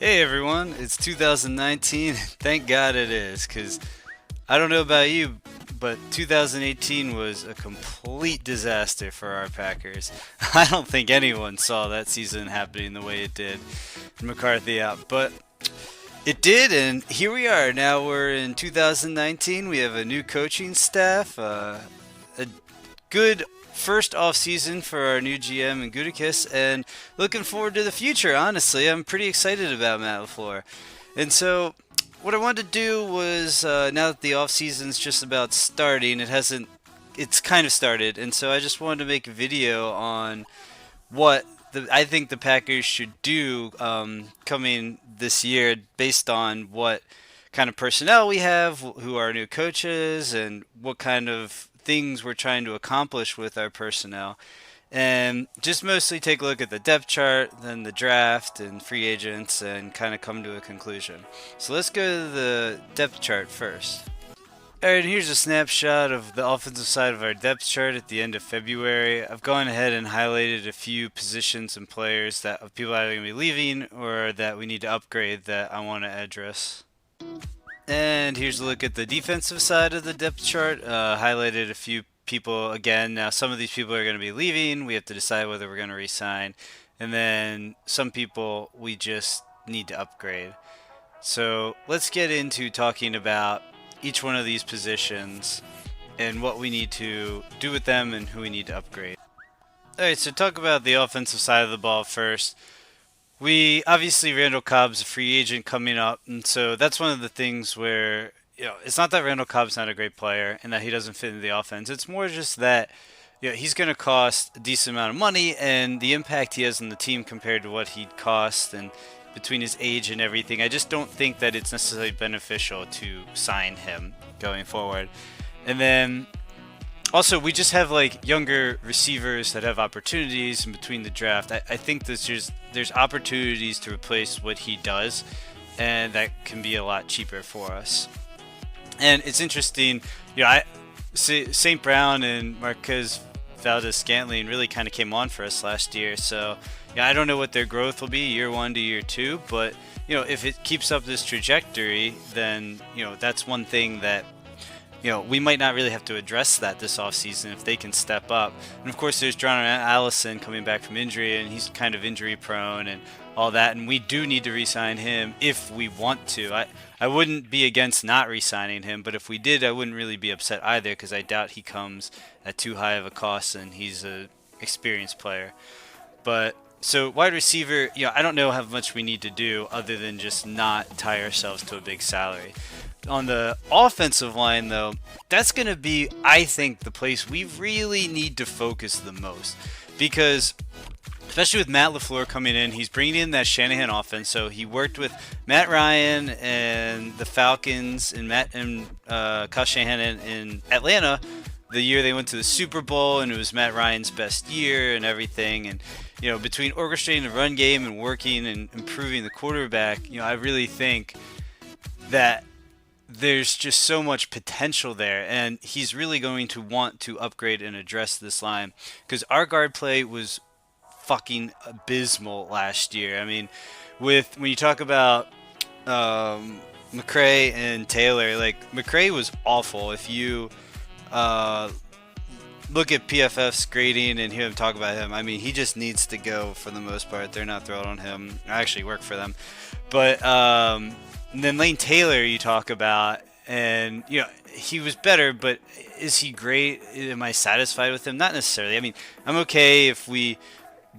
Hey everyone, it's 2019. Thank God it is, because I don't know about you, but 2018 was a complete disaster for our Packers. I don't think anyone saw that season happening the way it did. McCarthy out, but it did, and here we are. Now we're in 2019. We have a new coaching staff, a good first off season for our new GM and Gudikis, and looking forward to the future. Honestly, I'm pretty excited about Matt Lafleur, and so what I wanted to do was now that the off season's just about starting, it's kind of started, and so I just wanted to make a video on what I think the Packers should do coming this year based on what kind of personnel we have, who our new coaches, and what kind of things we're trying to accomplish with our personnel. And just mostly take a look at the depth chart, then the draft and free agents, and kind of come to a conclusion. So let's go to the depth chart first. Alright, here's a snapshot of the offensive side of our depth chart at the end of February. I've gone ahead and highlighted a few positions and players that of people that are going to be leaving or that we need to upgrade that I want to address. And here's a look at the defensive side of the depth chart. Highlighted a few people again. Now, some of these people are going to be leaving. We have to decide whether we're going to resign. And then some people we just need to upgrade. So let's get into talking about each one of these positions and what we need to do with them and who we need to upgrade. Alright, so talk about the offensive side of the ball first. We obviously Randall Cobb's a free agent coming up, and so that's one of the things where it's not that Randall Cobb's not a great player and that he doesn't fit into the offense. It's more just that he's going to cost a decent amount of money, and the impact he has on the team compared to what he'd cost and between his age and everything, I just don't think that it's necessarily beneficial to sign him going forward. And then also, we just have like younger receivers that have opportunities in between the draft. I think there's opportunities to replace what he does, and that can be a lot cheaper for us. And it's interesting, St. Brown and Marquez Valdez Scantling really kind of came on for us last year. So I don't know what their growth will be year one to year two, but if it keeps up this trajectory, then that's one thing that we might not really have to address that this offseason if they can step up. And of course, there's John Allison coming back from injury, and he's kind of injury prone and all that. And we do need to re-sign him if we want to. I wouldn't be against not re-signing him, but if we did, I wouldn't really be upset either because I doubt he comes at too high of a cost, and he's an experienced player. But so wide receiver, I don't know how much we need to do other than just not tie ourselves to a big salary. On the offensive line, though, that's going to be, I think, the place we really need to focus the most. Because, especially with Matt LaFleur coming in, he's bringing in that Shanahan offense. So he worked with Matt Ryan and the Falcons and Kyle Shanahan in Atlanta the year they went to the Super Bowl, and it was Matt Ryan's best year and everything. And, between orchestrating the run game and working and improving the quarterback, I really think that there's just so much potential there, and he's really going to want to upgrade and address this line because our guard play was fucking abysmal last year. I mean, when you talk about McCray and Taylor, like McCray was awful. If you look at PFF's grading and hear him talk about him, I mean, he just needs to go for the most part. They're not thrilled on him. I actually work for them, but and then Lane Taylor, you talk about, and he was better, but is he great? Am I satisfied with him? Not necessarily. I mean, I'm okay if we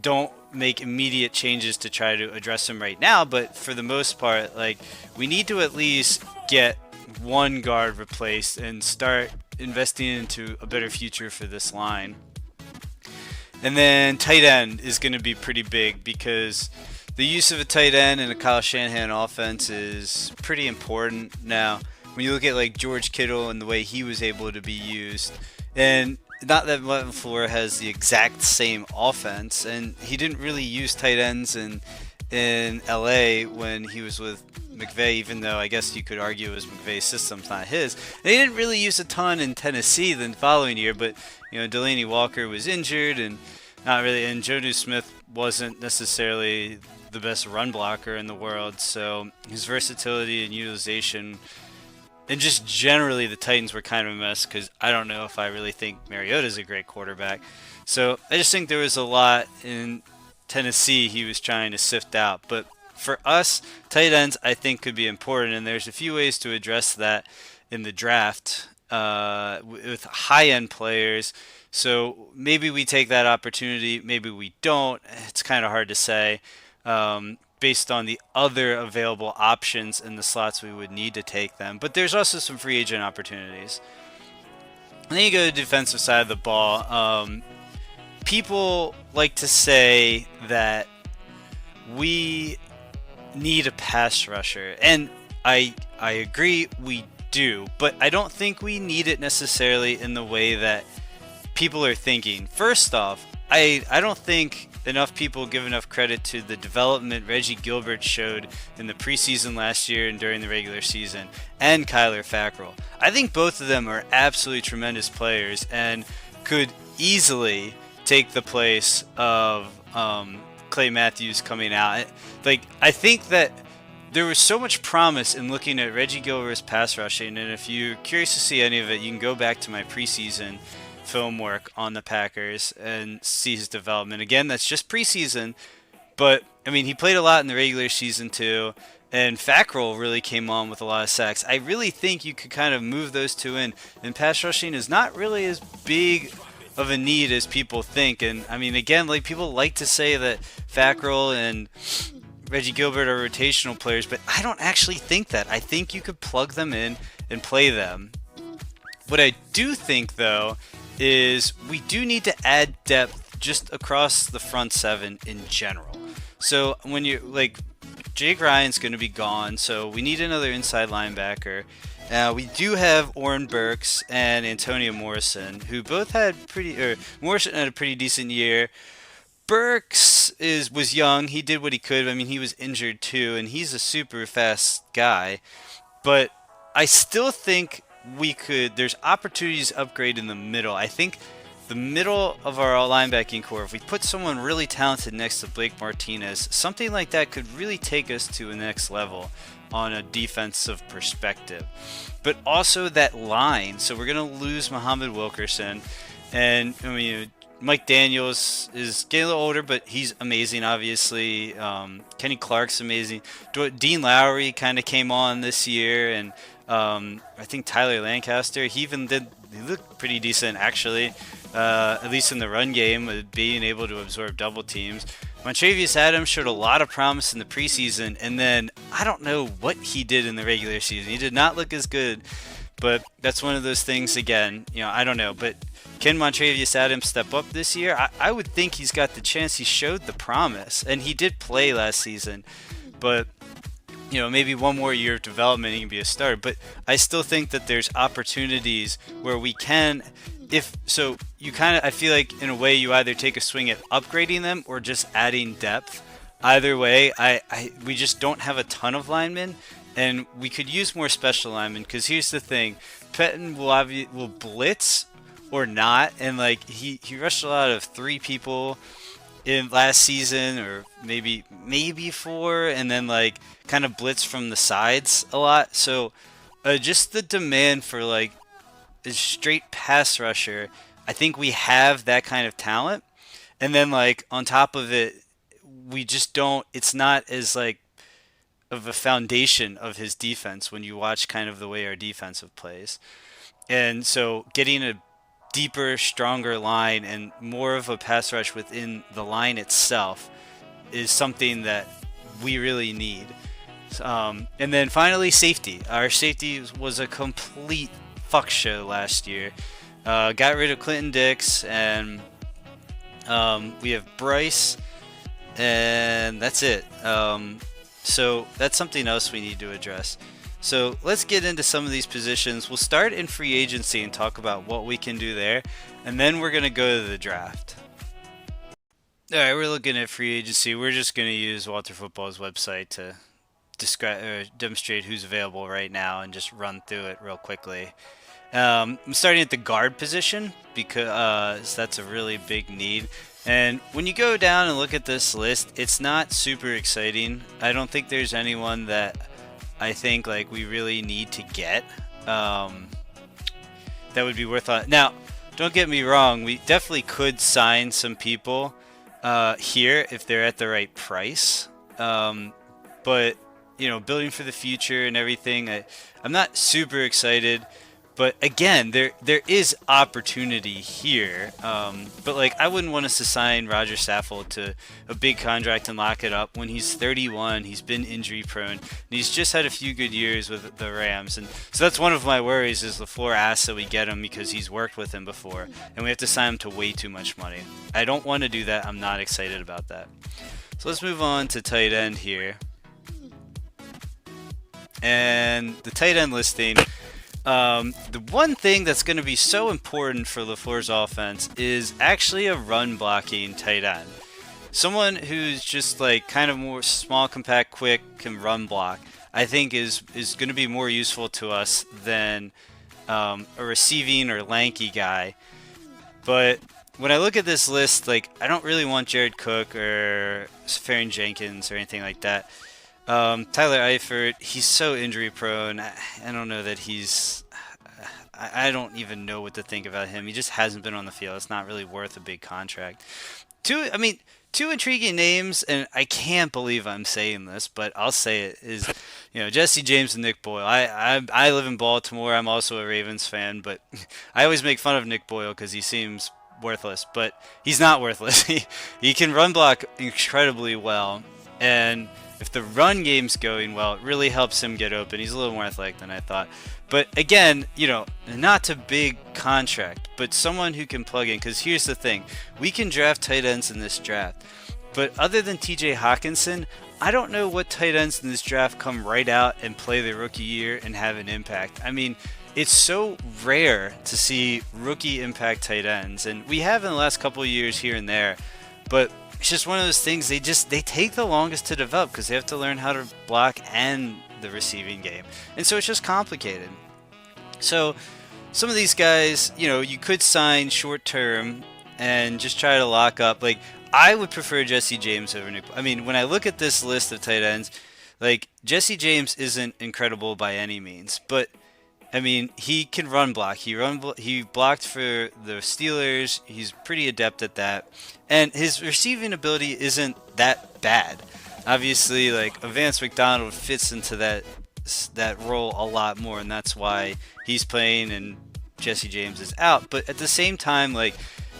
don't make immediate changes to try to address him right now, but for the most part, like, we need to at least get one guard replaced and start investing into a better future for this line. And then tight end is going to be pretty big because the use of a tight end in a Kyle Shanahan offense is pretty important now. When you look at like George Kittle and the way he was able to be used, and not that LaFleur has the exact same offense, and he didn't really use tight ends in LA when he was with McVay, even though I guess you could argue it was McVay's system's not his. And he didn't really use a ton in Tennessee the following year, but Delaney Walker was injured and not really, and Jonnu Smith wasn't necessarily the best run blocker in the world. So his versatility and utilization, and just generally the Titans were kind of a mess because I don't know if I really think Mariota's a great quarterback. So I just think there was a lot in Tennessee he was trying to sift out. But for us, tight ends I think could be important, and there's a few ways to address that in the draft with high-end players. So maybe we take that opportunity, maybe we don't. It's kind of hard to say based on the other available options in the slots we would need to take them. But there's also some free agent opportunities. And then you go to the defensive side of the ball. People like to say that we need a pass rusher, and I agree we do, but I don't think we need it necessarily in the way that people are thinking. First off, I don't think enough people give enough credit to the development Reggie Gilbert showed in the preseason last year and during the regular season, and Kyler Fackrell. I think both of them are absolutely tremendous players and could easily take the place of Clay Matthews coming out. Like, I think that there was so much promise in looking at Reggie Gilbert's pass rushing, and if you're curious to see any of it, you can go back to my preseason film work on the Packers and see his development. Again, that's just preseason, but I mean, he played a lot in the regular season too, and Fackrell really came on with a lot of sacks. I really think you could kind of move those two in, and pass rushing is not really as big of a need as people think. And I mean, again, like, people like to say that Fackrell and Reggie Gilbert are rotational players, but I don't actually think that. I think you could plug them in and play them. What I do think, though, is we do need to add depth just across the front seven in general. So when you like, Jake Ryan's going to be gone, so we need another inside linebacker. We do have Oren Burks and Antonio Morrison, who both had Morrison had a pretty decent year. Burks was young. He did what he could. I mean, he was injured too, and he's a super fast guy. But I still think there's opportunities to upgrade in the middle. I think the middle of our linebacking core, if we put someone really talented next to Blake Martinez, something like that could really take us to the next level on a defensive perspective. But also that line. So we're going to lose Muhammad Wilkerson. And I mean, Mike Daniels is getting a little older, but he's amazing, obviously. Kenny Clark's amazing. Dean Lowry kind of came on this year, and I think Tyler Lancaster, he looked pretty decent, actually, at least in the run game, with being able to absorb double teams. Montravius Adams showed a lot of promise in the preseason, and then I don't know what he did in the regular season. He did not look as good, but that's one of those things, again, I don't know. But can Montravius Adams step up this year? I would think he's got the chance. He showed the promise, and he did play last season, but maybe one more year of development, he can be a starter. But I still think that there's opportunities where we can, I feel like in a way you either take a swing at upgrading them or just adding depth. Either way, we just don't have a ton of linemen, and we could use more special linemen. Because here's the thing, Pettin will blitz or not, and like he rushed a lot of 3 people in last season, or maybe 4, and then like kind of blitz from the sides a lot. So just the demand for like a straight pass rusher, I think we have that kind of talent. And then like on top of it, we just don't, it's not as like of a foundation of his defense when you watch kind of the way our defensive plays. And so getting a deeper, stronger line and more of a pass rush within the line itself is something that we really need. And then finally, safety. Our safety was a complete fuck show last year. Got rid of Clinton Dix, and we have Bryce, and that's it. So that's something else we need to address. So let's get into some of these positions. We'll start in free agency and talk about what we can do there, and then we're going to go to the draft. All right, we're looking at free agency. We're just going to use Walter Football's website to demonstrate who's available right now and just run through it real quickly. I'm starting at the guard position because that's a really big need. And when you go down and look at this list, it's not super exciting. I don't think there's anyone that I think like we really need to get um, that would be worth it. Now, don't get me wrong, we definitely could sign some people here if they're at the right price. But you know, building for the future and everything, I'm not super excited. But again, there is opportunity here. But like, I wouldn't want us to sign Roger Saffold to a big contract and lock it up when he's 31. He's been injury prone, and he's just had a few good years with the Rams. And so that's one of my worries is LaFleur asks that we get him because he's worked with him before, and we have to sign him to way too much money. I don't want to do that. I'm not excited about that. So let's move on to tight end here. And the tight end listing. The one thing that's going to be so important for LaFleur's offense is actually a run blocking tight end. Someone who's just like kind of more small, compact, quick, can run block, I think is going to be more useful to us than a receiving or lanky guy. But when I look at this list, like I don't really want Jared Cook or Safarian Jenkins or anything like that. Tyler Eifert, he's so injury prone. I don't know that he's. I don't even know what to think about him. He just hasn't been on the field. It's not really worth a big contract. Two intriguing names, and I can't believe I'm saying this, but I'll say it is, Jesse James and Nick Boyle. I live in Baltimore. I'm also a Ravens fan, but I always make fun of Nick Boyle because he seems worthless, but he's not worthless. He can run block incredibly well, and if the run game's going well, it really helps him get open. He's a little more athletic than I thought. But again, not a big contract, but someone who can plug in. Because here's the thing. We can draft tight ends in this draft. But other than TJ Hawkinson, I don't know what tight ends in this draft come right out and play their rookie year and have an impact. I mean, it's so rare to see rookie impact tight ends. And we have in the last couple of years here and there. But it's just one of those things they take the longest to develop because they have to learn how to block and the receiving game. And so it's just complicated. So some of these guys, you could sign short term and just try to lock up. Like I would prefer Jesse James over Nick. I mean, when I look at this list of tight ends, like Jesse James isn't incredible by any means, but I mean, he can run block. He blocked for the Steelers. He's pretty adept at that. And his receiving ability isn't that bad. Obviously, like Vance McDonald fits into that role a lot more, and that's why he's playing and Jesse James is out. But at the same time, like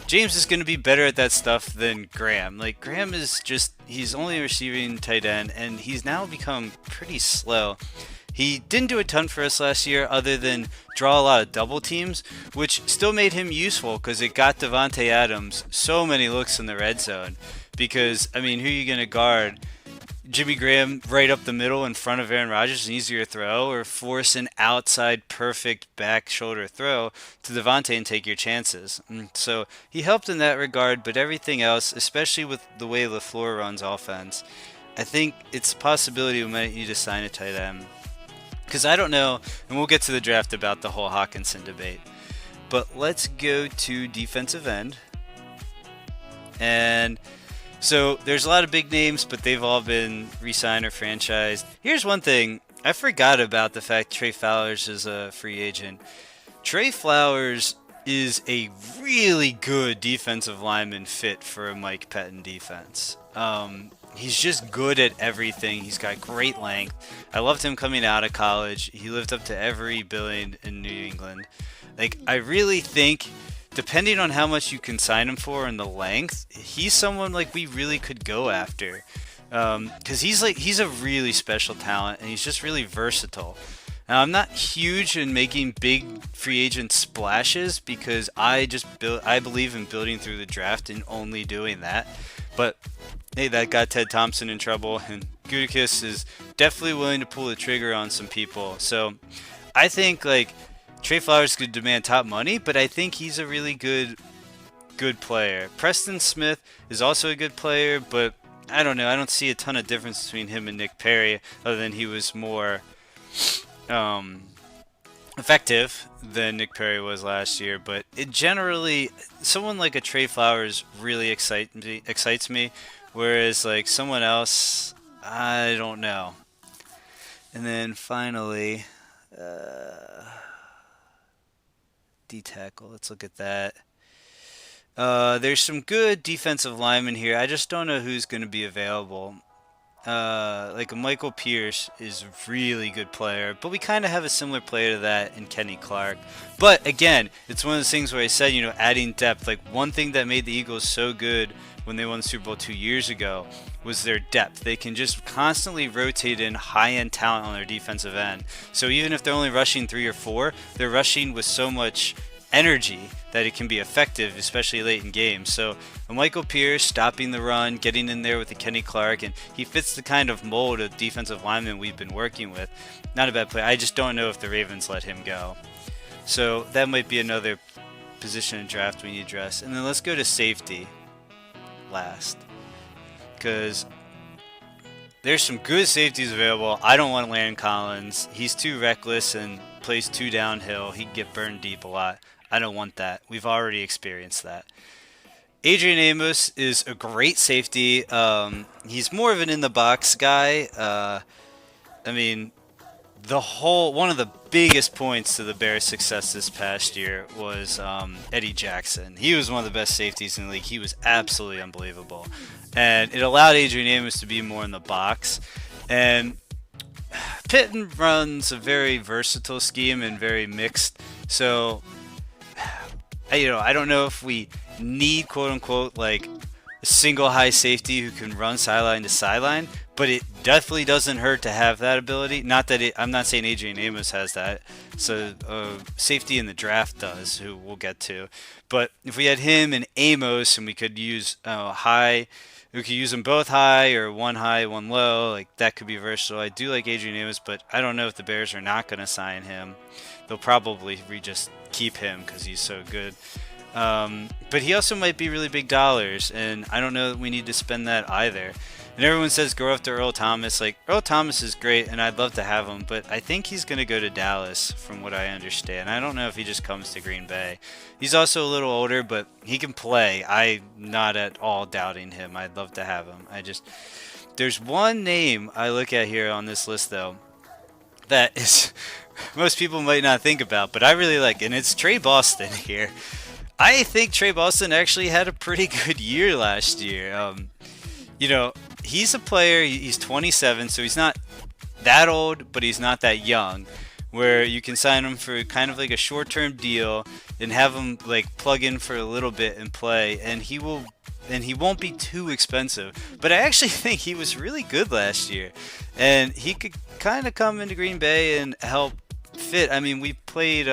James is going to be better at that stuff than Graham. Like Graham is he's only a receiving tight end, and he's now become pretty slow. He didn't do a ton for us last year other than draw a lot of double teams, which still made him useful because it got Devontae Adams so many looks in the red zone. Because, I mean, who are you going to guard? Jimmy Graham right up the middle in front of Aaron Rodgers, an easier throw, or force an outside perfect back shoulder throw to Devontae and take your chances. So he helped in that regard, but everything else, especially with the way LaFleur runs offense, I think it's a possibility we might need to sign a tight end. Because I don't know, and we'll get to the draft about the whole Hawkinson debate. But let's go to defensive end. And so there's a lot of big names, but they've all been re-signed or franchised. Here's one thing. I forgot about the fact Trey Flowers is a free agent. Trey Flowers is a really good defensive lineman fit for a Mike Pettin defense. He's just good at everything. He's got great length. I loved him coming out of college. He lived up to every billing in New England. Like, I really think, depending on how much you can sign him for and the length, he's someone like we really could go after. Because he's a really special talent, and he's just really versatile. Now, I'm not huge in making big free agent splashes because I believe in building through the draft and only doing that. But hey, that got Ted Thompson in trouble, and Gutekunst is definitely willing to pull the trigger on some people. So I think like Trey Flowers could demand top money, but I think he's a really good player. Preston Smith is also a good player, but I don't know. I don't see a ton of difference between him and Nick Perry, other than he was more effective than Nick Perry was last year, but it generally someone like a Trey Flowers really excites me, whereas like someone else, I don't know. And then finally, D tackle. Let's look at that. There's some good defensive linemen here. I just don't know who's going to be available. Like a Michael Pierce is a really good player, but we kind of have a similar player to that in Kenny Clark. But again, it's one of those things where I said, adding depth. Like one thing that made the Eagles so good when they won the Super Bowl 2 years ago was their depth. They can just constantly rotate in high-end talent on their defensive end. So even if they're only rushing three or four, they're rushing with so much energy that it can be effective, especially late in games. So Michael Pierce stopping the run, getting in there with the Kenny Clark, and he fits the kind of mold of defensive lineman we've been working with. Not a bad play. I just don't know if the Ravens let him go. So that might be another position in draft we need to address. And then let's go to safety last, because there's some good safeties available. I don't want Landon Collins. He's too reckless and plays too downhill. He'd get burned deep a lot. I don't want that. We've already experienced that. Adrian Amos is a great safety. He's more of an in the box guy. I mean, one of the biggest points to the Bears' success this past year was Eddie Jackson. He was one of the best safeties in the league. He was absolutely unbelievable, and it allowed Adrian Amos to be more in the box. And Pittman runs a very versatile scheme and very mixed. So, I don't know if we need quote unquote like a single high safety who can run sideline to sideline, but it definitely doesn't hurt to have that ability. Not that I'm not saying Adrian Amos has that. So safety in the draft does, who we'll get to. But if we had him and Amos, and we could use we could use them both high or one high, one low. Like that could be versatile. I do like Adrian Amos, but I don't know if the Bears are not going to sign him. They'll probably just keep him because he's so good. But he also might be really big dollars, and I don't know that we need to spend that either. And everyone says go after Earl Thomas. Like, Earl Thomas is great, and I'd love to have him, but I think he's going to go to Dallas, from what I understand. I don't know if he just comes to Green Bay. He's also a little older, but he can play. I'm not at all doubting him. I'd love to have him. There's one name I look at here on this list, though, that is most people might not think about, but I really like, and it's Trey Boston here. I think Trey Boston actually had a pretty good year last year. He's a player, he's 27, so he's not that old, but he's not that young, where you can sign him for kind of like a short-term deal and have him like plug in for a little bit and play, and he won't be too expensive. But I actually think he was really good last year, and he could kind of come into Green Bay and help fit. I mean, we played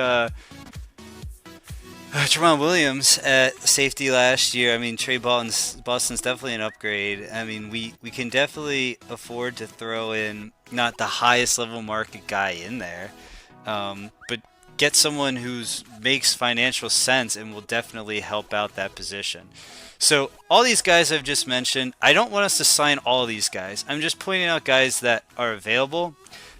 Jamal Williams at safety last year. I mean, Boston's definitely an upgrade. I mean, we can definitely afford to throw in not the highest level market guy in there, but get someone who makes financial sense and will definitely help out that position. So all these guys I've just mentioned, I don't want us to sign all these guys. I'm just pointing out guys that are available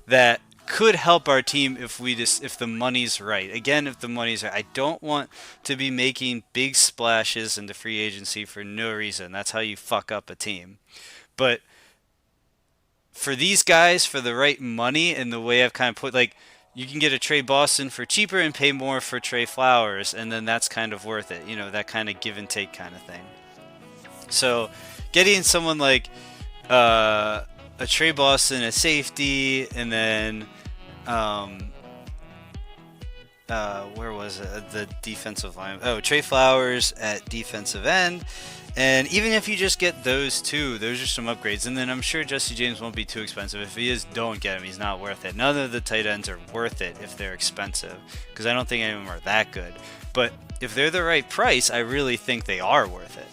that could help our team if the money's right. Again, if the money's right. I don't want to be making big splashes into free agency for no reason. That's how you fuck up a team. But for these guys, for the right money and the way I've kind of put, like, you can get a Trey Boston for cheaper and pay more for Trey Flowers, and then that's kind of worth it. That kind of give and take kind of thing. So getting someone like a Trey Boston at safety, and then where was it? The defensive line. Oh, Trey Flowers at defensive end. And even if you just get those two, those are some upgrades. And then I'm sure Jesse James won't be too expensive. If he is, don't get him. He's not worth it. None of the tight ends are worth it if they're expensive, because I don't think any of them are that good. But if they're the right price, I really think they are worth it.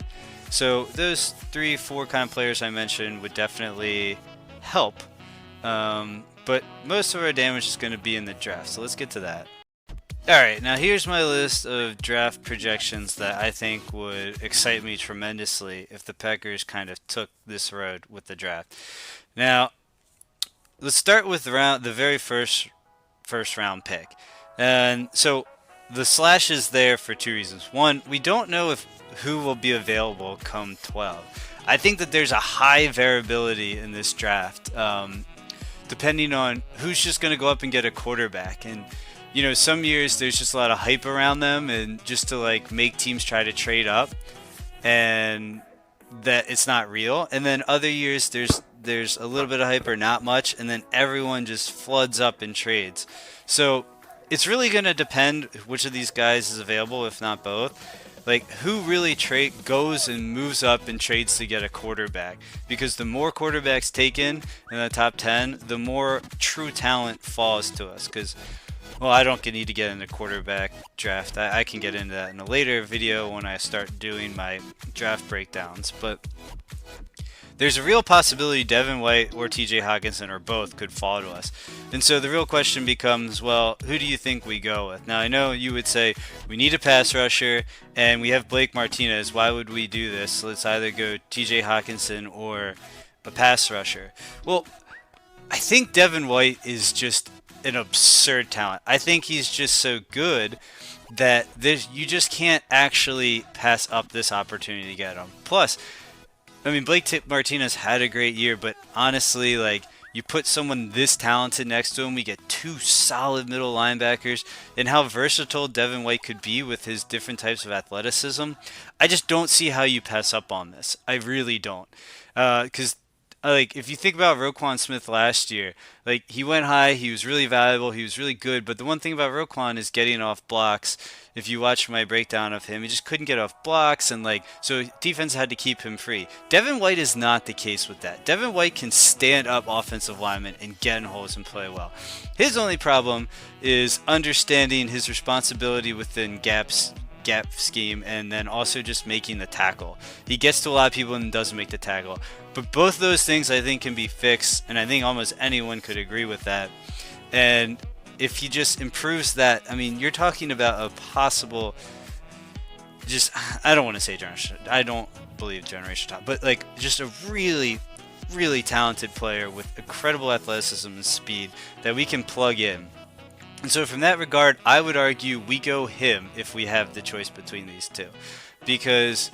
So those 3-4 kind of players I mentioned would definitely help. But most of our damage is going to be in the draft. So let's get to that. Alright, now here's my list of draft projections that I think would excite me tremendously if the Packers kind of took this road with the draft. Now, let's start with the very first round pick. And so the slash is there for two reasons. One, we don't know if who will be available come 12. I think that there's a high variability in this draft, depending on who's just going to go up and get a quarterback. And some years there's just a lot of hype around them, and just to like make teams try to trade up, and that it's not real. And then other years there's a little bit of hype or not much, and then everyone just floods up in trades. So it's really going to depend which of these guys is available, if not both. Like, who really goes and moves up and trades to get a quarterback? Because the more quarterbacks taken in the top 10, the more true talent falls to us. Because, well, I don't need to get into quarterback draft. I can get into that in a later video when I start doing my draft breakdowns. But there's a real possibility Devin White or TJ Hawkinson or both could fall to us. And so the real question becomes, well, who do you think we go with? Now, I know you would say we need a pass rusher and we have Blake Martinez. Why would we do this? Let's either go TJ Hawkinson or a pass rusher. Well, I think Devin White is just an absurd talent. I think he's just so good that you just can't actually pass up this opportunity to get him. Plus, I mean, Blake Martinez had a great year, but honestly, like, you put someone this talented next to him, we get two solid middle linebackers, and how versatile Devin White could be with his different types of athleticism. I just don't see how you pass up on this. I really don't. Because like, if you think about Roquan Smith last year, like, he went high, he was really valuable, he was really good, but the one thing about Roquan is getting off blocks. If you watch my breakdown of him, he just couldn't get off blocks, and like, so defense had to keep him free. Devin White is not the case with that. Devin White can stand up offensive linemen and get in holes and play well. His only problem is understanding his responsibility within gap scheme, and then also just making the tackle. He gets to a lot of people and doesn't make the tackle. But both those things I think can be fixed, and I think almost anyone could agree with that. And if he just improves that, I mean, you're talking about a possible, I don't want to say generation, I don't believe generation top, but like, just a really, really talented player with incredible athleticism and speed that we can plug in. And so from that regard, I would argue we go him if we have the choice between these two. Because,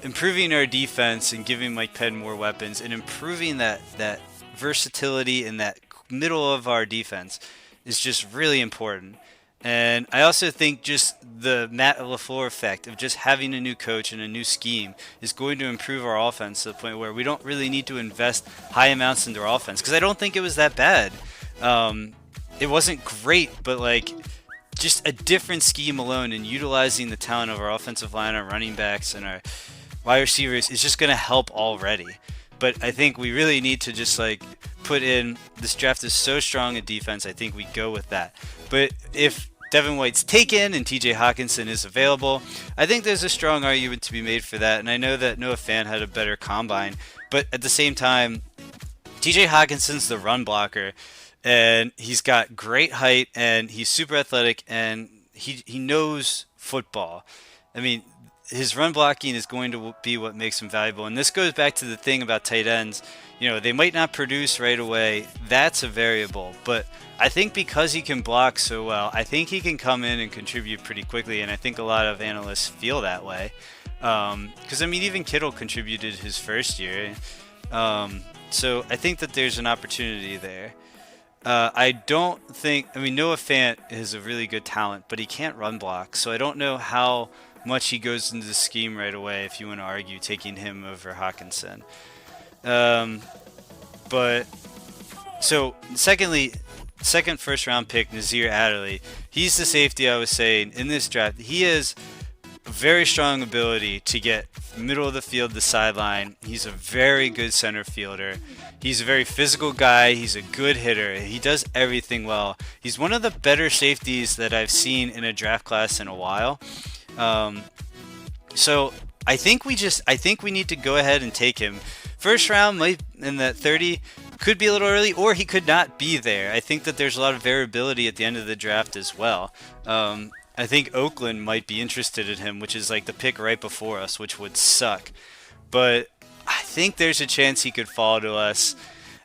improving our defense and giving Mike Penn more weapons and improving that versatility in that middle of our defense is just really important. And I also think just the Matt LaFleur effect of just having a new coach and a new scheme is going to improve our offense to the point where we don't really need to invest high amounts into our offense. Because I don't think it was that bad. It wasn't great, but like, just a different scheme alone and utilizing the talent of our offensive line, our running backs, and our wide receivers is just going to help already. But I think we really need to just like put in, this draft is so strong in defense, I think we go with that. But if Devin White's taken and TJ Hawkinson is available, I think there's a strong argument to be made for that. And I know that Noah Fant had a better combine, but at the same time, TJ Hawkinson's the run blocker. And he's got great height, and he's super athletic, and he knows football. I mean, his run blocking is going to be what makes him valuable. And this goes back to the thing about tight ends. They might not produce right away. That's a variable. But I think because he can block so well, I think he can come in and contribute pretty quickly. And I think a lot of analysts feel that way. Because, I mean, even Kittle contributed his first year. So I think that there's an opportunity there. I don't think, Noah Fant is a really good talent, but he can't run block. So I don't know how much he goes into the scheme right away if you want to argue taking him over Hawkinson. But, so, second first round pick, Nazir Adderley. He's the safety I was saying in this draft. He has a very strong ability to get middle of the field, the sideline. He's a very good center fielder. He's a very physical guy. He's a good hitter. He does everything well. He's one of the better safeties that I've seen in a draft class in a while. So I think we need to go ahead and take him. First round, might in that 30, could be a little early, or he could not be there. I think that there's a lot of variability at the end of the draft as well. I think Oakland might be interested in him, which is like the pick right before us, which would suck. But I think there's a chance he could fall to us.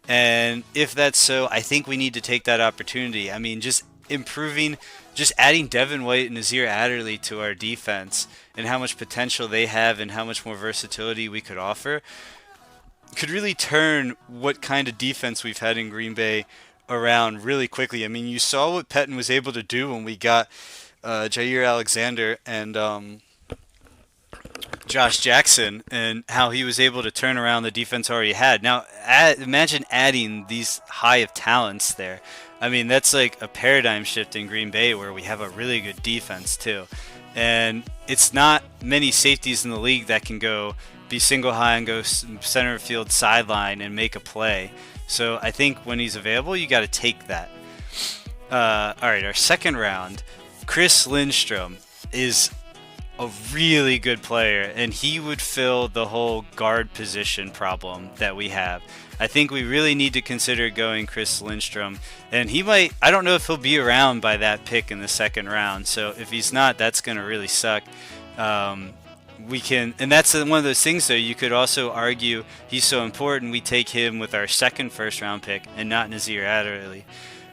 And if that's so, I think we need to take that opportunity. I mean, just improving, just adding Devin White and Nazir Adderley to our defense and how much potential they have and how much more versatility we could offer could really turn what kind of defense we've had in Green Bay around really quickly. I mean, you saw what Pettin was able to do when we got Jair Alexander and Josh Jackson, and how he was able to turn around the defense already had. Now, imagine adding these high of talents there. I mean, that's like a paradigm shift in Green Bay where we have a really good defense too. And it's not many safeties in the league that can go be single high and go center field sideline and make a play. So I think when he's available, you got to take that. All right, our second round, Chris Lindstrom is a really good player, and he would fill the whole guard position problem that we have. I think we really need to consider going Chris Lindstrom, and he might, I don't know if he'll be around by that pick in the second round, so if he's not, that's going to really suck. We can, and that's one of those things though, you could also argue he's so important we take him with our second first round pick and not Nazir Adderley.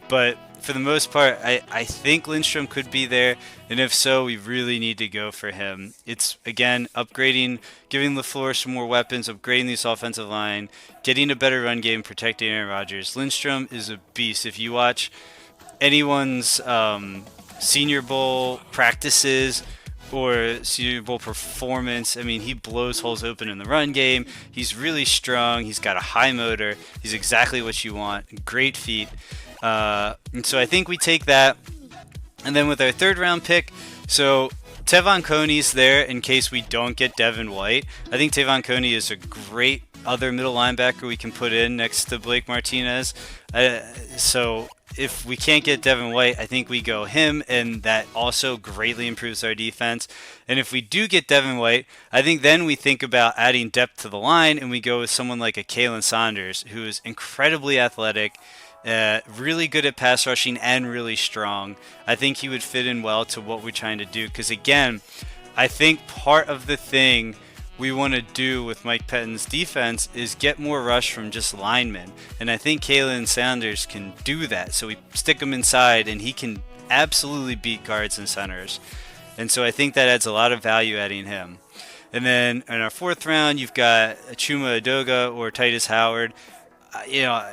But for the most part, I think Lindstrom could be there, and if so, we really need to go for him. It's, again, upgrading, giving LaFleur some more weapons, upgrading this offensive line, getting a better run game, protecting Aaron Rodgers. Lindstrom is a beast. If you watch anyone's Senior Bowl practices or Senior Bowl performance, I mean, he blows holes open in the run game. He's really strong. He's got a high motor. He's exactly what you want. Great feet. And so I think we take that. And then with our third round pick, so Tevon Coney's there in case we don't get Devin White. I think Tevon Coney is a great other middle linebacker we can put in next to Blake Martinez. So if we can't get Devin White, I think we go him, and that also greatly improves our defense. And if we do get Devin White, I think then we think about adding depth to the line, and we go with someone like a Kalen Saunders, who is incredibly athletic, really good at pass rushing, and really strong. I think he would fit in well to what we're trying to do, because again, I think part of the thing we want to do with Mike Pettin's defense is get more rush from just linemen, and I think Kalen Saunders can do that. So we stick him inside, and he can absolutely beat guards and centers, and so I think that adds a lot of value adding him. And then in our fourth round, you've got Chuma Edoga or Titus Howard.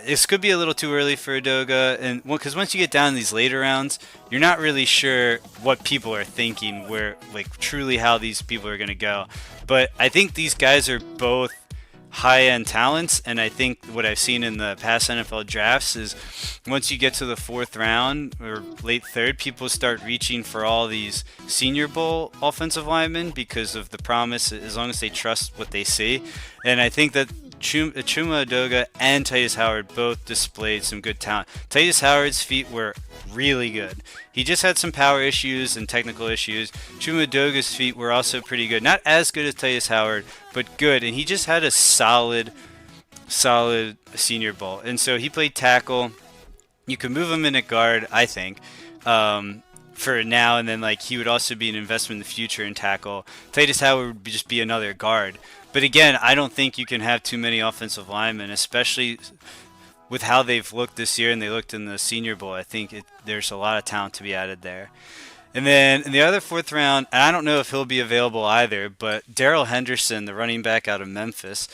This could be a little too early for Edoga, and because once you get down in these later rounds, you're not really sure what people are thinking, where like truly how these people are going to go. But I think these guys are both high-end talents, and I think what I've seen in the past NFL drafts is once you get to the fourth round or late third, people start reaching for all these Senior Bowl offensive linemen because of the promise, as long as they trust what they see. And I think that Chuma Edoga and Titus Howard both displayed some good talent. Titus Howard's feet were really good. He just had some power issues and technical issues. Chuma Edoga's feet were also pretty good. Not as good as Titus Howard, but good. And he just had a solid Senior Bowl. And so he played tackle. You could move him in at guard, I think, for now. And then he would also be an investment in the future in tackle. Titus Howard would just be another guard. But again, I don't think you can have too many offensive linemen, especially with how they've looked this year and they looked in the Senior Bowl. I think there's a lot of talent to be added there. And then in the other fourth round, and I don't know if he'll be available either, but Darrell Henderson, the running back out of Memphis,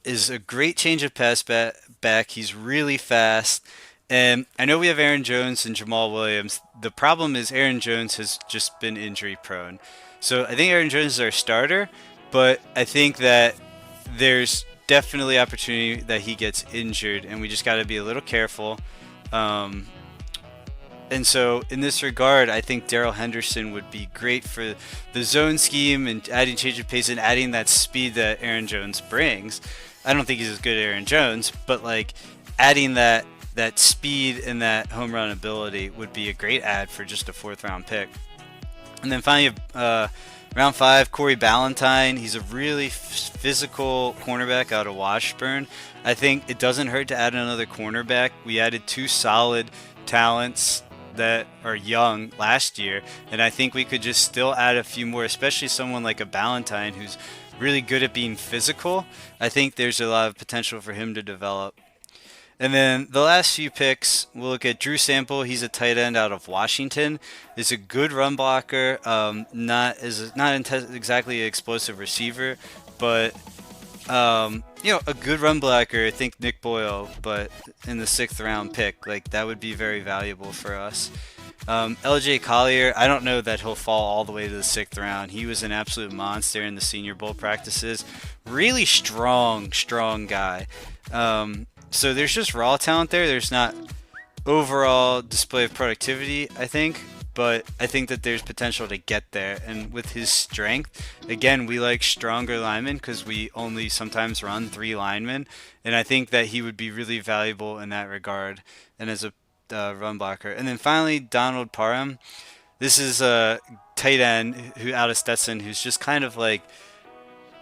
is a great change of pass back. He's really fast. And I know we have Aaron Jones and Jamal Williams. The problem is Aaron Jones has just been injury prone. So I think Aaron Jones is our starter. But I think that there's definitely opportunity that he gets injured, and we just got to be a little careful. And so in this regard, I think Darrell Henderson would be great for the zone scheme and adding change of pace and adding that speed that Aaron Jones brings. I don't think he's as good as Aaron Jones, but adding that speed and that home run ability would be a great add for just a fourth round pick. And then finally, round 5, Corey Ballantyne. He's a really physical cornerback out of Washburn. I think it doesn't hurt to add another cornerback. We added 2 solid talents that are young last year, and I think we could just still add a few more, especially someone like a Ballantyne who's really good at being physical. I think there's a lot of potential for him to develop. And then the last few picks, we'll look at Drew Sample. He's a tight end out of Washington. Is a good run blocker. Not exactly an explosive receiver, but a good run blocker. I think Nick Boyle, but in the sixth round pick, like that would be very valuable for us. LJ Collier, I don't know that he'll fall all the way to the sixth round. He was an absolute monster in the Senior Bowl practices. Really strong, strong guy. So there's just raw talent there. There's not overall display of productivity, I think, but I think that there's potential to get there. And with his strength, again, we like stronger linemen because we only sometimes run three linemen, and I think that he would be really valuable in that regard and as a run blocker. And then finally, Donald Parham. This is a tight end who out of Stetson who's just kind of like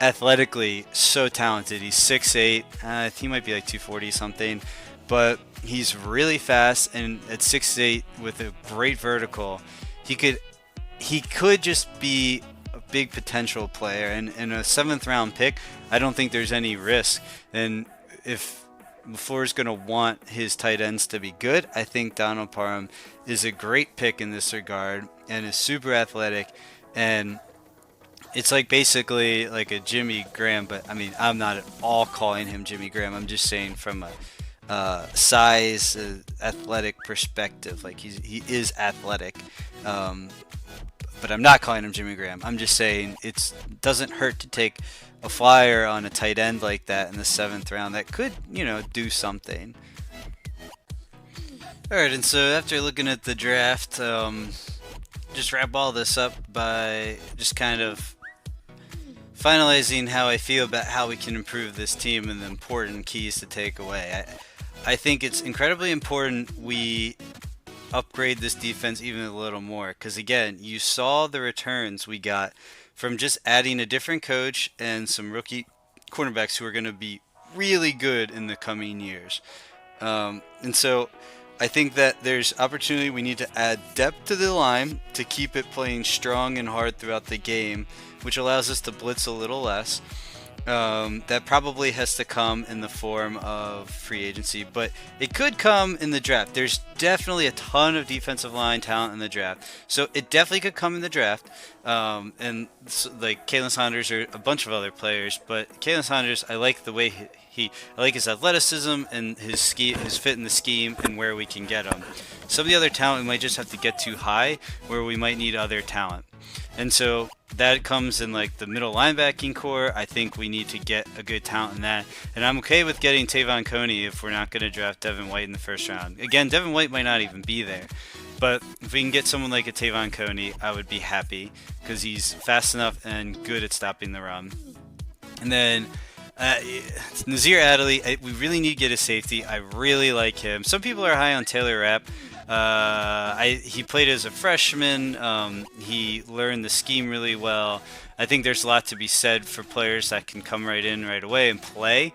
athletically so talented. He's 6'8". He might be like 240 something, but he's really fast, and at 6'8" with a great vertical, he could just be a big potential player. And in a seventh round pick, I don't think there's any risk. And if LaFleur's going to want his tight ends to be good, I think Donald Parham is a great pick in this regard and is super athletic. And it's like basically like a Jimmy Graham, but I mean, I'm not at all calling him Jimmy Graham. I'm just saying from a size, athletic perspective, like he is athletic. But I'm not calling him Jimmy Graham. I'm just saying it doesn't hurt to take a flyer on a tight end like that in the seventh round that could, do something. All right, and so after looking at the draft, just wrap all this up by just kind of finalizing how I feel about how we can improve this team and the important keys to take away. I think it's incredibly important we upgrade this defense even a little more because, again, you saw the returns we got from just adding a different coach and some rookie cornerbacks who are going to be really good in the coming years. And so I think that there's opportunity. We need to add depth to the line to keep it playing strong and hard throughout the game, which allows us to blitz a little less. That probably has to come in the form of free agency, but it could come in the draft. There's definitely a ton of defensive line talent in the draft, so it definitely could come in the draft. And so, like Kalen Saunders or a bunch of other players, but Kalen Saunders, I like the way I like his athleticism and his fit in the scheme and where we can get him. Some of the other talent we might just have to get too high, where we might need other talent. And so that comes in like the middle linebacking core. I think we need to get a good talent in that. And I'm okay with getting Tavon Coney if we're not going to draft Devin White in the first round. Again, Devin White might not even be there. But if we can get someone like a Tavon Coney, I would be happy because he's fast enough and good at stopping the run. And then Nazir Adderley, we really need to get a safety. I really like him. Some people are high on Taylor Rapp. He played as a freshman. He learned the scheme really well. I think there's a lot to be said for players that can come right in right away and play.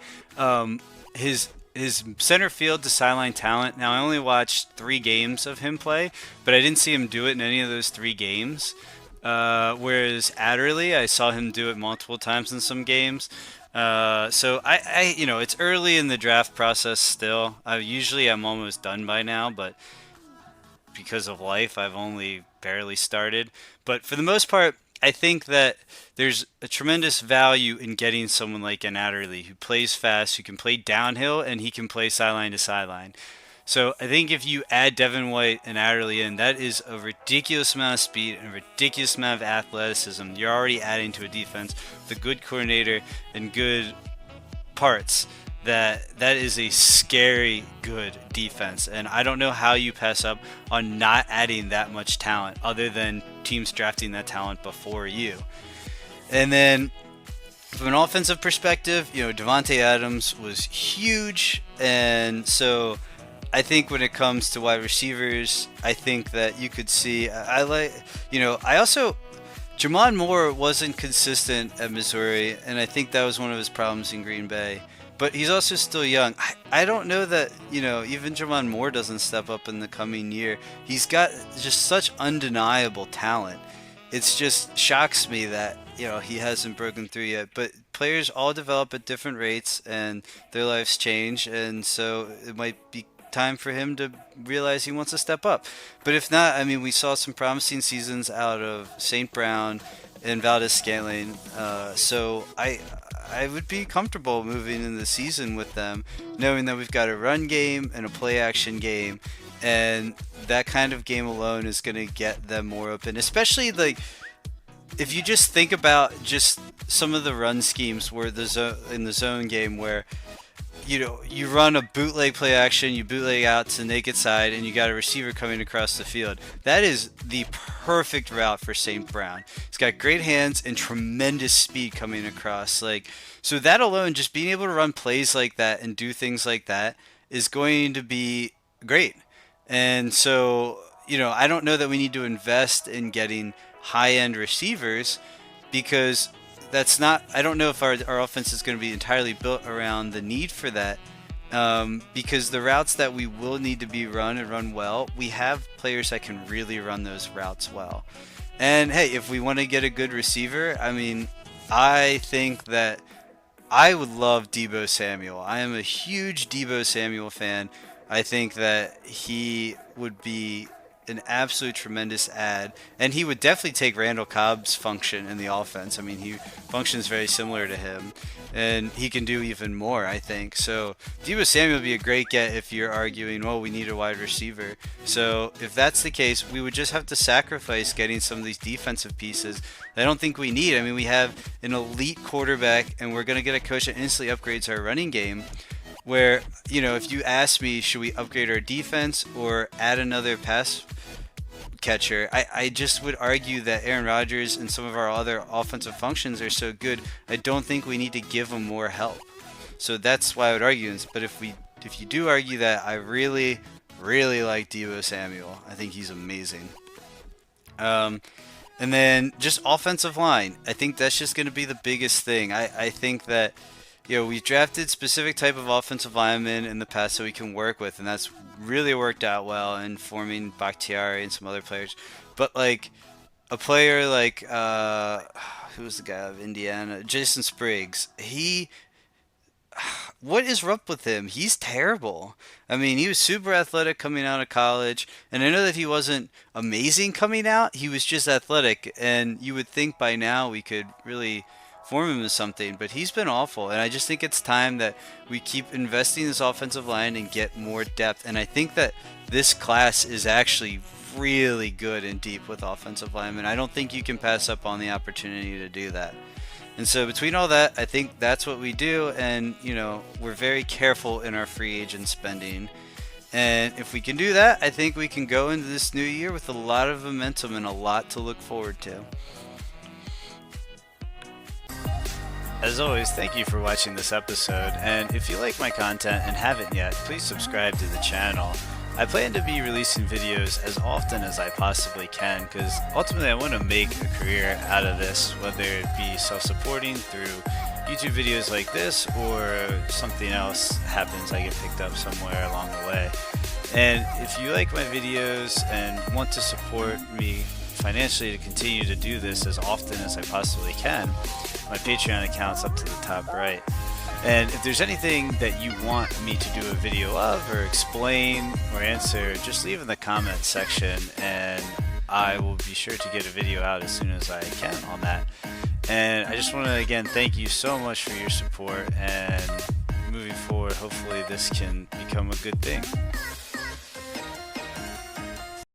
His center field to sideline talent. Now, I only watched 3 games of him play, but I didn't see him do it in any of those 3 games. Whereas Adderley, I saw him do it multiple times in some games. So I it's early in the draft process still. I'm almost done by now, but because of life, I've only barely started. But for the most part, I think that there's a tremendous value in getting someone like an Adderley who plays fast, who can play downhill, and he can play sideline to sideline. So I think if you add Devin White and Adderley in, that is a ridiculous amount of speed and a ridiculous amount of athleticism. You're already adding to a defense with a good coordinator and good parts. That is a scary good defense, and I don't know how you pass up on not adding that much talent other than teams drafting that talent before you. And then from an offensive perspective, Devontae Adams was huge, and so I think when it comes to wide receivers, I think that you could see Jamon Moore wasn't consistent at Missouri, and I think that was one of his problems in Green Bay. But he's also still young. I don't know that, even Jamon Moore doesn't step up in the coming year. He's got just such undeniable talent. it's just shocks me that he hasn't broken through yet. But players all develop at different rates, and their lives change, and so it might be time for him to realize he wants to step up. But if not, I mean, we saw some promising seasons out of St. Brown and Valdez Scantling, so I would be comfortable moving in the season with them, knowing that we've got a run game and a play action game, and that kind of game alone is going to get them more open. Especially like if you just think about just some of the run schemes where in the zone game where you run a bootleg play action, you bootleg out to naked side, and you got a receiver coming across the field. That is the perfect route for St. Brown. He's got great hands and tremendous speed coming across. So that alone, just being able to run plays like that and do things like that is going to be great. And so, I don't know that we need to invest in getting high-end receivers because I don't know if our offense is going to be entirely built around the need for that, because the routes that we will need to be run and run well, we have players that can really run those routes well. And hey, if we want to get a good receiver, I mean, I think that I would love Deebo Samuel. I am a huge Deebo Samuel fan. I think that he would be an absolute tremendous add, and he would definitely take Randall Cobb's function in the offense. I mean, he functions very similar to him, and he can do even more, I think. So Deebo Samuel would be a great get if you're arguing, well, we need a wide receiver. So if that's the case, we would just have to sacrifice getting some of these defensive pieces that I don't think we need. I mean, we have an elite quarterback, and we're going to get a coach that instantly upgrades our running game, where, if you ask me, should we upgrade our defense or add another pass catcher, I just would argue that Aaron Rodgers and some of our other offensive functions are so good, I don't think we need to give him more help. So that's why I would argue this. But if you do argue that, I really, really like Deebo Samuel. I think he's amazing. And then just offensive line. I think that's just going to be the biggest thing. I think that we've drafted specific type of offensive linemen in the past that we can work with, and that's really worked out well in forming Bakhtiari and some other players. But like a player like who was the guy of Indiana, Jason Spriggs, what is up with him? He's terrible. I mean, he was super athletic coming out of college, and I know that he wasn't amazing coming out. He was just athletic, and you would think by now we could really form him as something, but he's been awful. And I just think it's time that we keep investing in this offensive line and get more depth. And I think that this class is actually really good and deep with offensive linemen. I don't think you can pass up on the opportunity to do that. And so between all that, I think that's what we do. And, we're very careful in our free agent spending. And if we can do that, I think we can go into this new year with a lot of momentum and a lot to look forward to. As always, thank you for watching this episode, and if you like my content and haven't yet, please subscribe to the channel. I plan to be releasing videos as often as I possibly can, because ultimately I want to make a career out of this, whether it be self-supporting through YouTube videos like this, or something else happens, I get picked up somewhere along the way. And if you like my videos and want to support me financially to continue to do this as often as I possibly can, my Patreon account's up to the top right. And if there's anything that you want me to do a video of or explain or answer, just leave in the comments section and I will be sure to get a video out as soon as I can on that. And I just want to again thank you so much for your support, and moving forward, hopefully this can become a good thing.